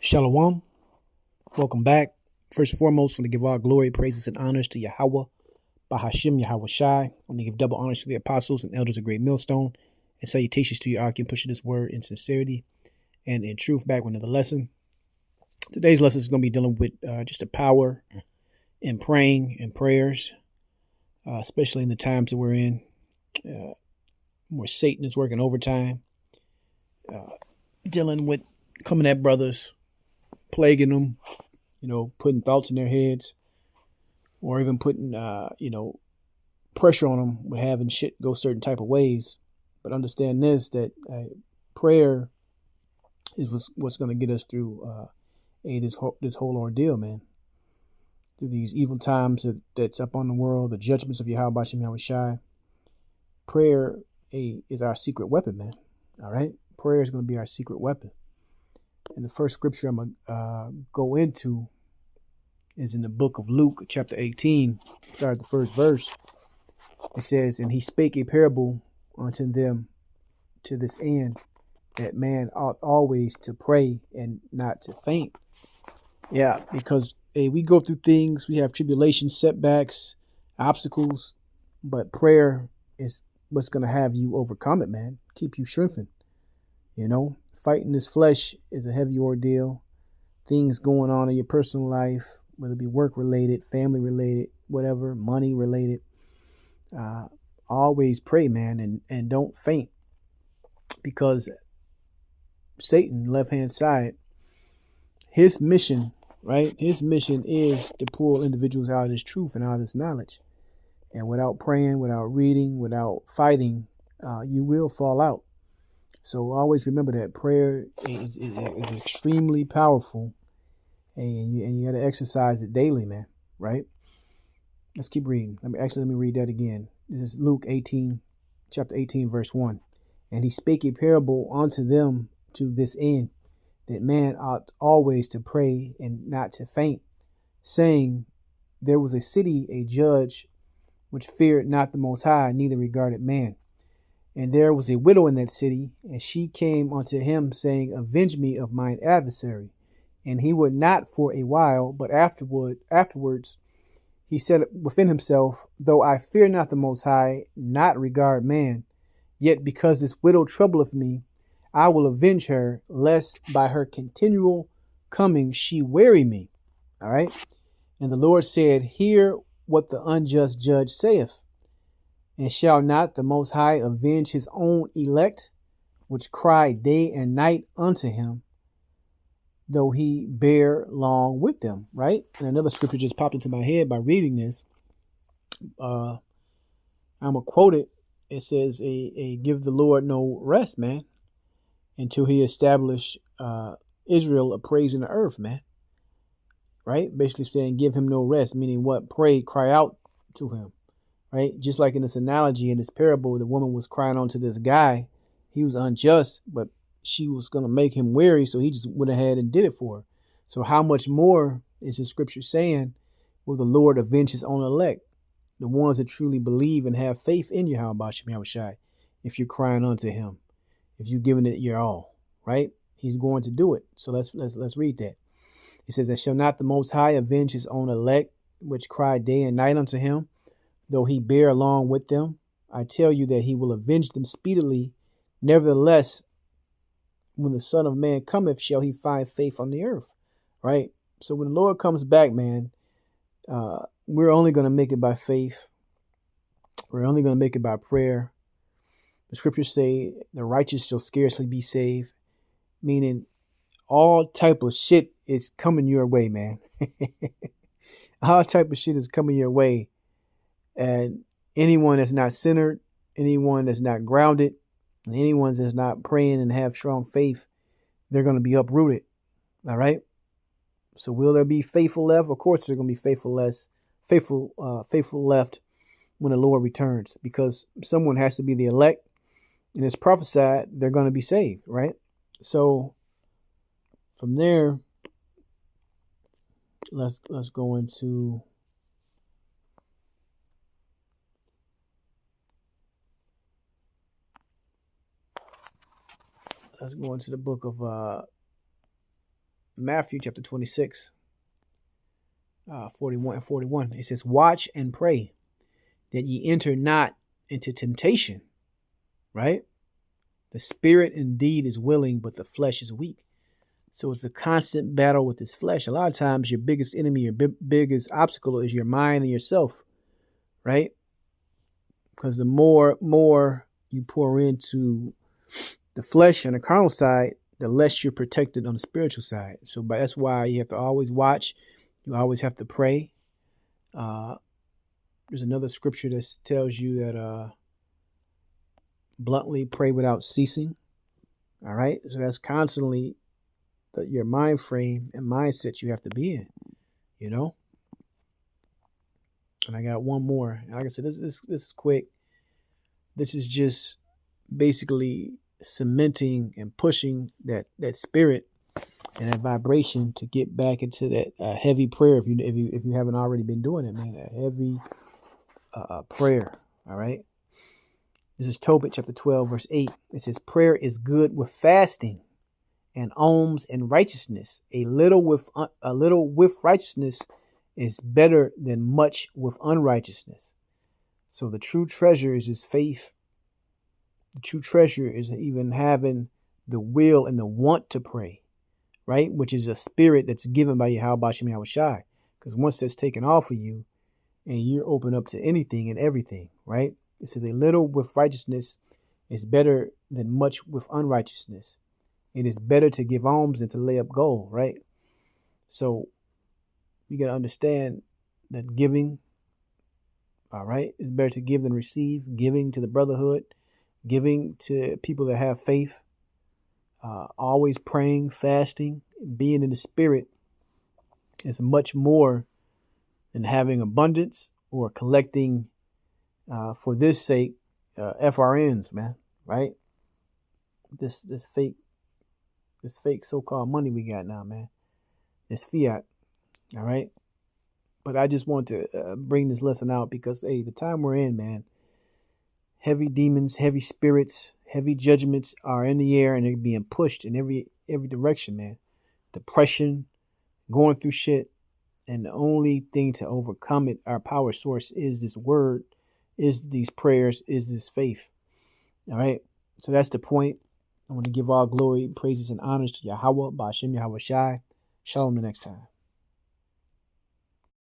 Shalom. Welcome back. First and foremost, I want to give all glory, praises, and honors to Yahweh, Bahashim Yahweh Shai. I want to give double honors to the apostles and elders of Great Millstone, and salutations to your arching, pushing this word in sincerity and in truth. Back with another lesson. Today's lesson is going to be dealing with just the power in praying and prayers, especially in the times that we're in, where Satan is working overtime, dealing with coming at brothers, plaguing them, putting thoughts in their heads, or even putting, pressure on them with having shit go certain type of ways. But understand this, that prayer is what's going to get us through this whole ordeal, man. Through these evil times that's up on the world, the judgments of Yahweh Bashem Yahweh Shai. Prayer is our secret weapon, man. All right? Prayer is going to be our secret weapon. And the first scripture I'm going to go into is in the book of Luke, chapter 18, start at the first verse. It says, "And he spake a parable unto them to this end, that man ought always to pray and not to faint." Yeah, because we go through things, we have tribulations, setbacks, obstacles, but prayer is what's going to have you overcome it, man. Keep you strengthened. Fighting this flesh is a heavy ordeal. Things going on in your personal life, whether it be work related, family related, whatever, money related. Always pray, man, and don't faint, because Satan, left hand side, his mission, right? His mission is to pull individuals out of this truth and out of this knowledge. And without praying, without reading, without fighting, you will fall out. So always remember that prayer is extremely powerful, and you got to exercise it daily, man. Right? Let's keep reading. Let me read that again. This is Luke 18, chapter 18, verse 1. "And he spake a parable unto them to this end, that man ought always to pray and not to faint, saying, There was a city, a judge, which feared not the Most High, neither regarded man. And there was a widow in that city, and she came unto him, saying, Avenge me of mine adversary. And he would not for a while, but afterwards he said within himself, Though I fear not the Most High, not regard man, yet because this widow troubleth me, I will avenge her, lest by her continual coming she weary me." All right. "And the Lord said, Hear what the unjust judge saith. And shall not the Most High avenge his own elect, which cry day and night unto him, though he bear long with them?" Right? And another scripture just popped into my head by reading this. I'm going to quote it. It says, give the Lord no rest, man, until he establish Israel appraising the earth, man. Right? Basically saying, give him no rest, meaning what? Pray, cry out to him. Right? Just like in this analogy, in this parable, the woman was crying on to this guy. He was unjust, but she was going to make him weary, so he just went ahead and did it for her. So how much more is the scripture saying, will the Lord avenge his own elect, the ones that truly believe and have faith in Yahweh Bashem Yahweh Shai, if you're crying unto him, if you're giving it your all, right? He's going to do it. So let's read that. It says, "And shall not the Most High avenge his own elect, which cry day and night unto him, though he bear along with them? I tell you that he will avenge them speedily. Nevertheless, when the Son of Man cometh, shall he find faith on the earth?" Right? So when the Lord comes back, man, we're only going to make it by faith. We're only going to make it by prayer. The scriptures say the righteous shall scarcely be saved, meaning all type of shit is coming your way, man. All type of shit is coming your way. And anyone that's not centered, anyone that's not grounded, and anyone that's not praying and have strong faith, they're going to be uprooted. All right. So will there be faithful left? Of course, there's going to be faithful left when the Lord returns, because someone has to be the elect, and it's prophesied they're going to be saved. Right. So from there, let's go into the book of Matthew chapter 26, 41 and 41. It says, watch and pray that ye enter not into temptation, right? The spirit indeed is willing, but the flesh is weak. So it's a constant battle with this flesh. A lot of times your biggest enemy, your biggest obstacle is your mind and yourself, right? Because the more you pour into the flesh and the carnal side, the less you're protected on the spiritual side. So that's why you have to always watch. You always have to pray. There's another scripture that tells you that bluntly pray without ceasing. All right. So that's constantly your mind frame and mindset you have to be in, you know. And I got one more. Like I said, this is quick. This is just basically cementing and pushing that spirit and that vibration to get back into that heavy prayer. If you haven't already been doing it, man, a heavy prayer. All right. This is Tobit chapter 12, verse 8. It says, prayer is good with fasting and alms and righteousness. A little with righteousness is better than much with unrighteousness. So the true treasure is his faith. The true treasure is even having the will and the want to pray, right? Which is a spirit that's given by Yahweh Shem Yahweh Shai. Because once that's taken off of you and you're open up to anything and everything, right? It says a little with righteousness is better than much with unrighteousness. It is better to give alms than to lay up gold, right? So you got to understand that giving, all right, it's better to give than receive. Giving to the brotherhood, giving to people that have faith, always praying, fasting, being in the spirit is much more than having abundance or collecting for this sake FRNs, man, right? This fake so-called money we got now, man. This fiat, all right? But I just want to bring this lesson out because, hey, the time we're in, man, heavy demons, heavy spirits, heavy judgments are in the air and they're being pushed in every direction, man. Depression, going through shit. And the only thing to overcome it, our power source, is this word, is these prayers, is this faith. All right? So that's the point. I want to give all glory, praises, and honors to Yahweh, Ba'ashem Yahweh Shai. Shalom the next time.